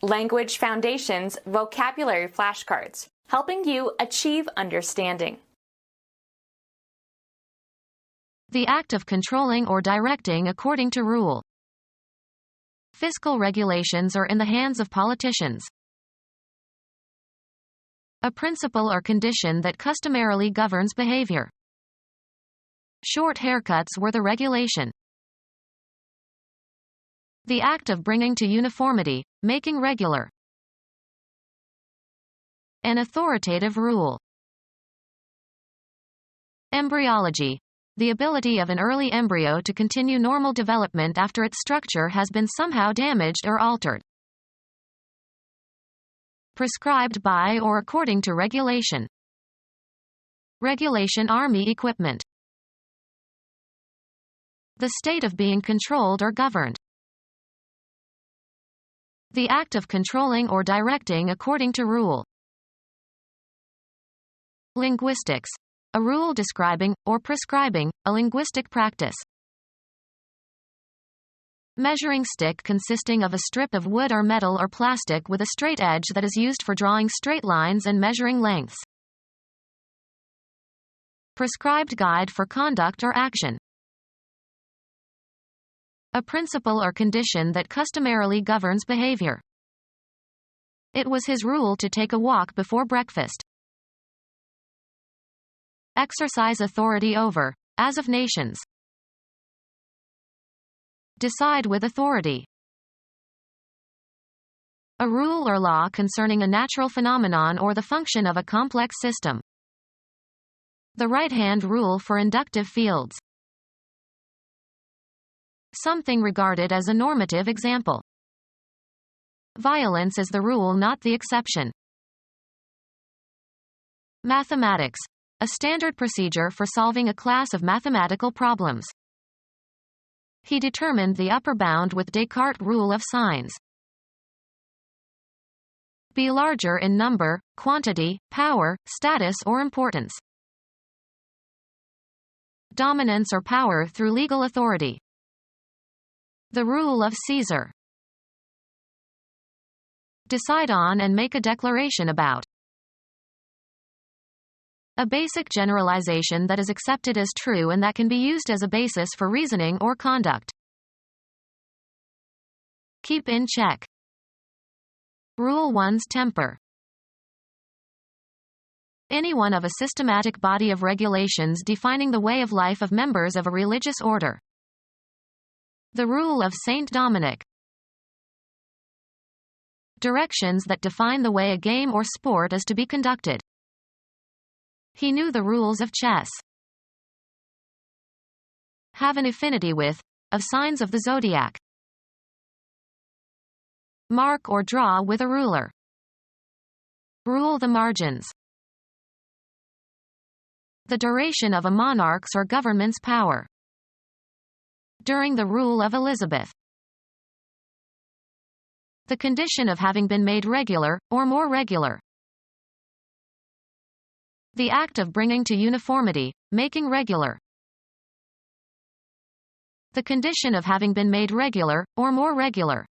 Language Foundations Vocabulary Flashcards, helping you achieve understanding. The act of controlling or directing according to rule. Fiscal regulations are in the hands of politicians. A principle or condition that customarily governs behavior. Short haircuts were the regulation. The act of bringing to uniformity, making regular. An authoritative rule. Embryology. The ability of an early embryo to continue normal development after its structure has been somehow damaged or altered. Prescribed by or according to regulation. Regulation Army equipment. The state of being controlled or governed. The act of controlling or directing according to rule. Linguistics. A rule describing, or prescribing, a linguistic practice. Measuring stick consisting of a strip of wood or metal or plastic with a straight edge that is used for drawing straight lines and measuring lengths. Prescribed guide for conduct or action. A principle or condition that customarily governs behavior. It was his rule to take a walk before breakfast. Exercise authority over, as of nations. Decide with authority. A rule or law concerning a natural phenomenon or the function of a complex system. The right-hand rule for inductive fields. Something regarded as a normative example. Violence is the rule, not the exception. Mathematics. A standard procedure for solving a class of mathematical problems. He determined the upper bound with Descartes' rule of signs. Be larger in number, quantity, power, status or importance. Dominance or power through legal authority. The rule of Caesar. Decide on and make a declaration about. A basic generalization that is accepted as true and that can be used as a basis for reasoning or conduct. Keep in check. Rule one's temper. Any one of a systematic body of regulations defining the way of life of members of a religious order. The rule of Saint Dominic. Directions that define the way a game or sport is to be conducted. He knew the rules of chess. Have an affinity with, of signs of the zodiac. Mark or draw with a ruler. Rule the margins. The duration of a monarch's or government's power. During the rule of Elizabeth. The condition of having been made regular, or more regular. The act of bringing to uniformity, making regular. The condition of having been made regular, or more regular.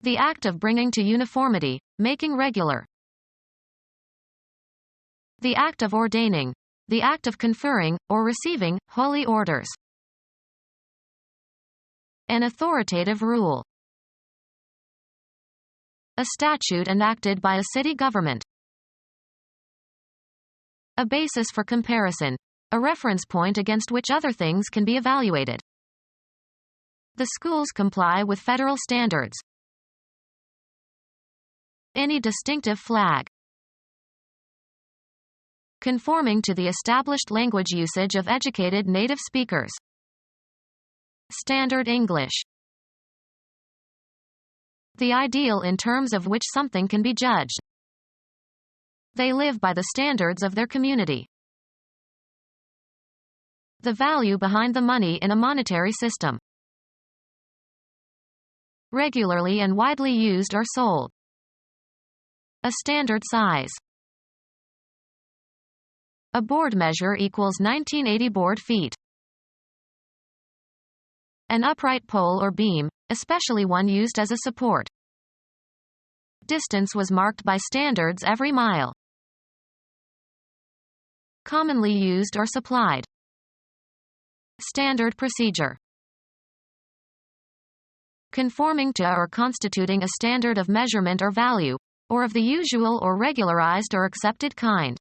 The act of bringing to uniformity, making regular. The act of ordaining. The act of conferring, or receiving, holy orders. An authoritative rule. A statute enacted by a city government. A basis for comparison. A reference point against which other things can be evaluated. The schools comply with federal standards. Any distinctive flag. Conforming to the established language usage of educated native speakers. Standard English. The ideal in terms of which something can be judged. They live by the standards of their community. The value behind the money in a monetary system. Regularly and widely used or sold. A standard size. A board measure equals 1980 board feet. An upright pole or beam, especially one used as a support. Distance was marked by standards every mile. Commonly used or supplied. Standard procedure. Conforming to or constituting a standard of measurement or value, or of the usual or regularized or accepted kind.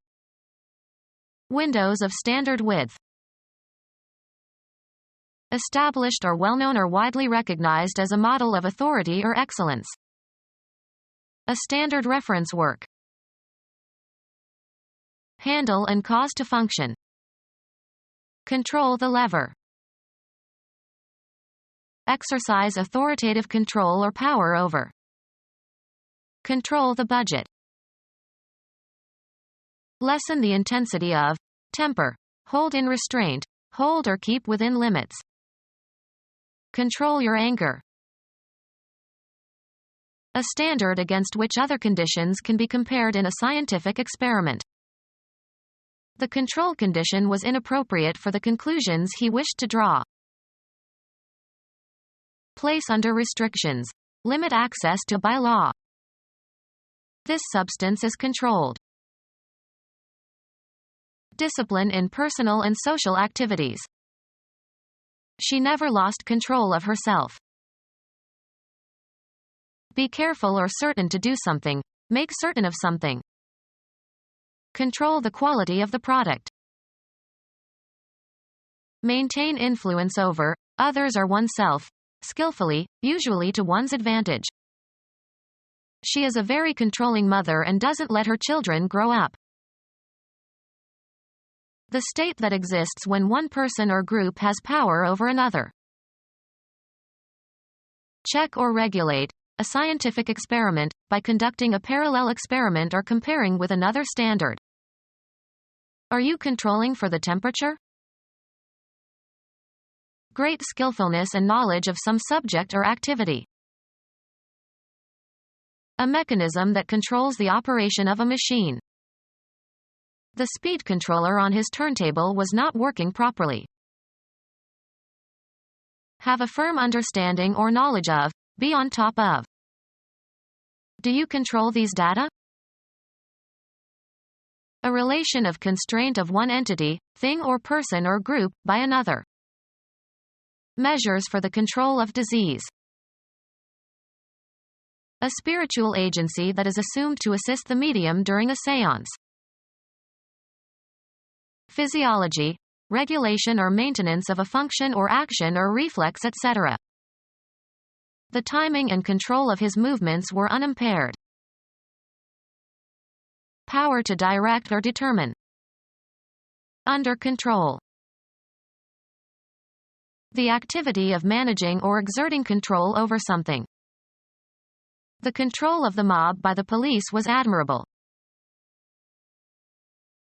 Windows of standard width. Established or well-known or widely recognized as a model of authority or excellence. A standard reference work. Handle and cause to function. Control the lever. Exercise authoritative control or power over. Control the budget. Lessen the intensity of. Temper. Hold in restraint. Hold or keep within limits. Control your anger. A standard against which other conditions can be compared in a scientific experiment. The control condition was inappropriate for the conclusions he wished to draw. Place under restrictions. Limit access to by law. This substance is controlled. Discipline in personal and social activities. She never lost control of herself. Be careful or certain to do something. Make certain of something. Control the quality of the product. Maintain influence over others or oneself, skillfully, usually to one's advantage. She is a very controlling mother and doesn't let her children grow up. The state that exists when one person or group has power over another. Check or regulate a scientific experiment by conducting a parallel experiment or comparing with another standard. Are you controlling for the temperature? Great skillfulness and knowledge of some subject or activity. A mechanism that controls the operation of a machine. The speed controller on his turntable was not working properly. Have a firm understanding or knowledge of, be on top of. Do you control these data? A relation of constraint of one entity, thing or person or group, by another. Measures for the control of disease. A spiritual agency that is assumed to assist the medium during a séance. Physiology, regulation or maintenance of a function or action or reflex, etc. The timing and control of his movements were unimpaired. Power to direct or determine. Under control. The activity of managing or exerting control over something. The control of the mob by the police was admirable.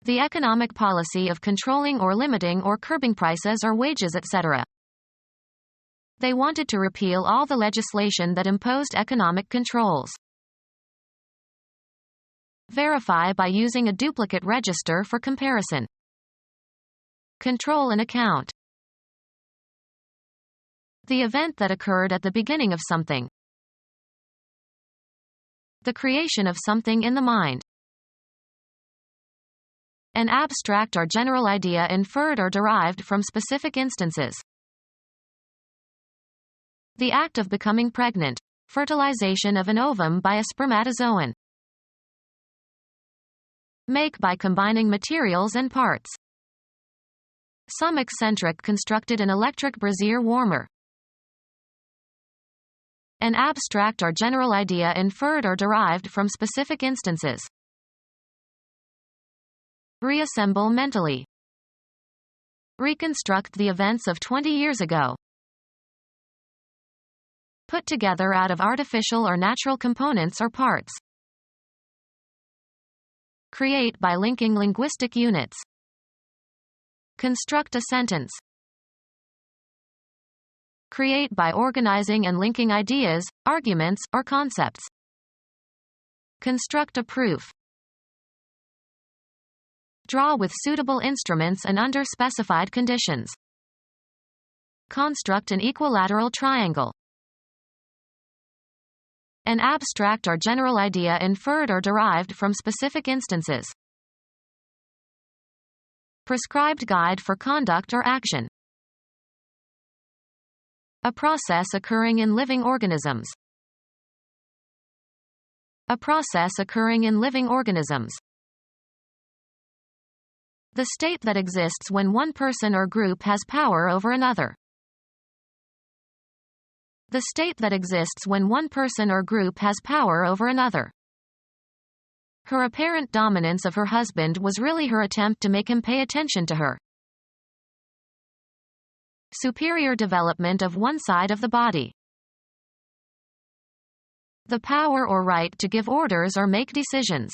The economic policy of controlling or limiting or curbing prices or wages, etc. They wanted to repeal all the legislation that imposed economic controls. Verify by using a duplicate register for comparison. Control an account. The event that occurred at the beginning of something. The creation of something in the mind. An abstract or general idea inferred or derived from specific instances. The act of becoming pregnant. Fertilization of an ovum by a spermatozoan. Make by combining materials and parts. Some eccentric constructed an electric brazier warmer. An abstract or general idea inferred or derived from specific instances. Reassemble mentally. Reconstruct the events of 20 years ago. Put together out of artificial or natural components or parts. Create by linking linguistic units. Construct a sentence. Create by organizing and linking ideas, arguments, or concepts. Construct a proof. Draw with suitable instruments and under specified conditions. Construct an equilateral triangle. An abstract or general idea inferred or derived from specific instances. Prescribed guide for conduct or action. A process occurring in living organisms. A process occurring in living organisms. The state that exists when one person or group has power over another. The state that exists when one person or group has power over another. Her apparent dominance of her husband was really her attempt to make him pay attention to her. Superior development of one side of the body. The power or right to give orders or make decisions.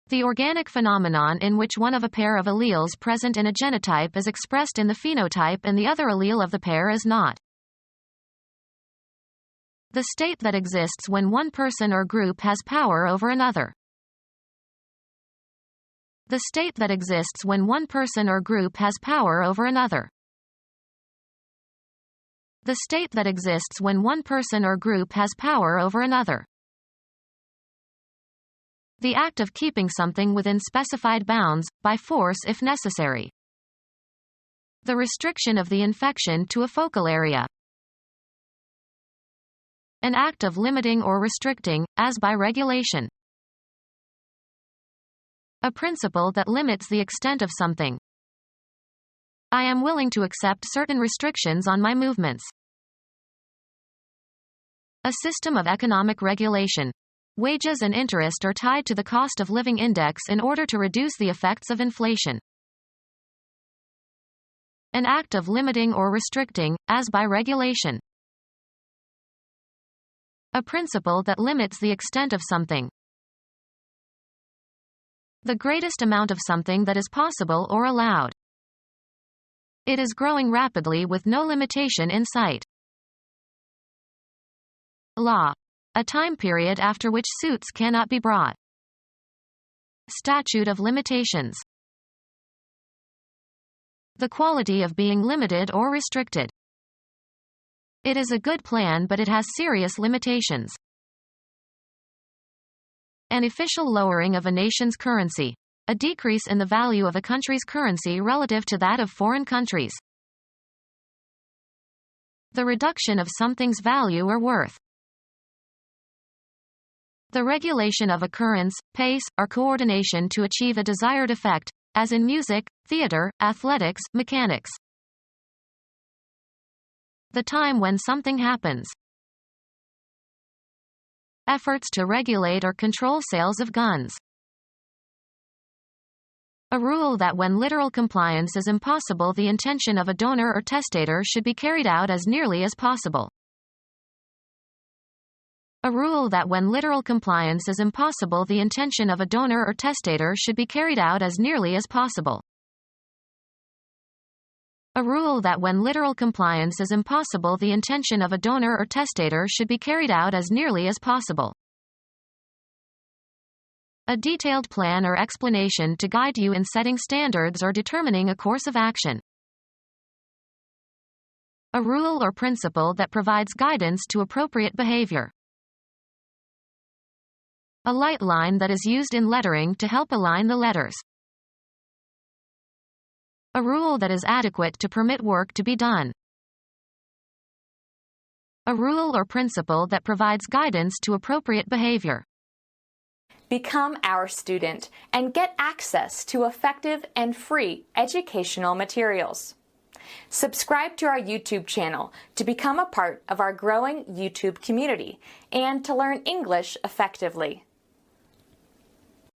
The organic phenomenon in which one of a pair of alleles present in a genotype is expressed in the phenotype and the other allele of the pair is not. The state that exists when one person or group has power over another. The state that exists when one person or group has power over another. The state that exists when one person or group has power over another. The act of keeping something within specified bounds, by force if necessary. The restriction of the infection to a focal area. An act of limiting or restricting, as by regulation. A principle that limits the extent of something. I am willing to accept certain restrictions on my movements. A system of economic regulation. Wages and interest are tied to the cost of living index in order to reduce the effects of inflation. An act of limiting or restricting, as by regulation. A principle that limits the extent of something. The greatest amount of something that is possible or allowed. It is growing rapidly with no limitation in sight. Law. A time period after which suits cannot be brought. Statute of limitations. The quality of being limited or restricted. It is a good plan, but it has serious limitations. An official lowering of a nation's currency. A decrease in the value of a country's currency relative to that of foreign countries. The reduction of something's value or worth. The regulation of occurrence, pace, or coordination to achieve a desired effect, as in music, theater, athletics, mechanics. The time when something happens. Efforts to regulate or control sales of guns. A rule that when literal compliance is impossible, the intention of a donor or testator should be carried out as nearly as possible. A rule that when literal compliance is impossible, the intention of a donor or testator should be carried out as nearly as possible. A rule that when literal compliance is impossible, the intention of a donor or testator should be carried out as nearly as possible. A detailed plan or explanation to guide you in setting standards or determining a course of action. A rule or principle that provides guidance to appropriate behavior. A light line that is used in lettering to help align the letters. A rule that is adequate to permit work to be done. A rule or principle that provides guidance to appropriate behavior. Become our student and get access to effective and free educational materials. Subscribe to our YouTube channel to become a part of our growing YouTube community and to learn English effectively.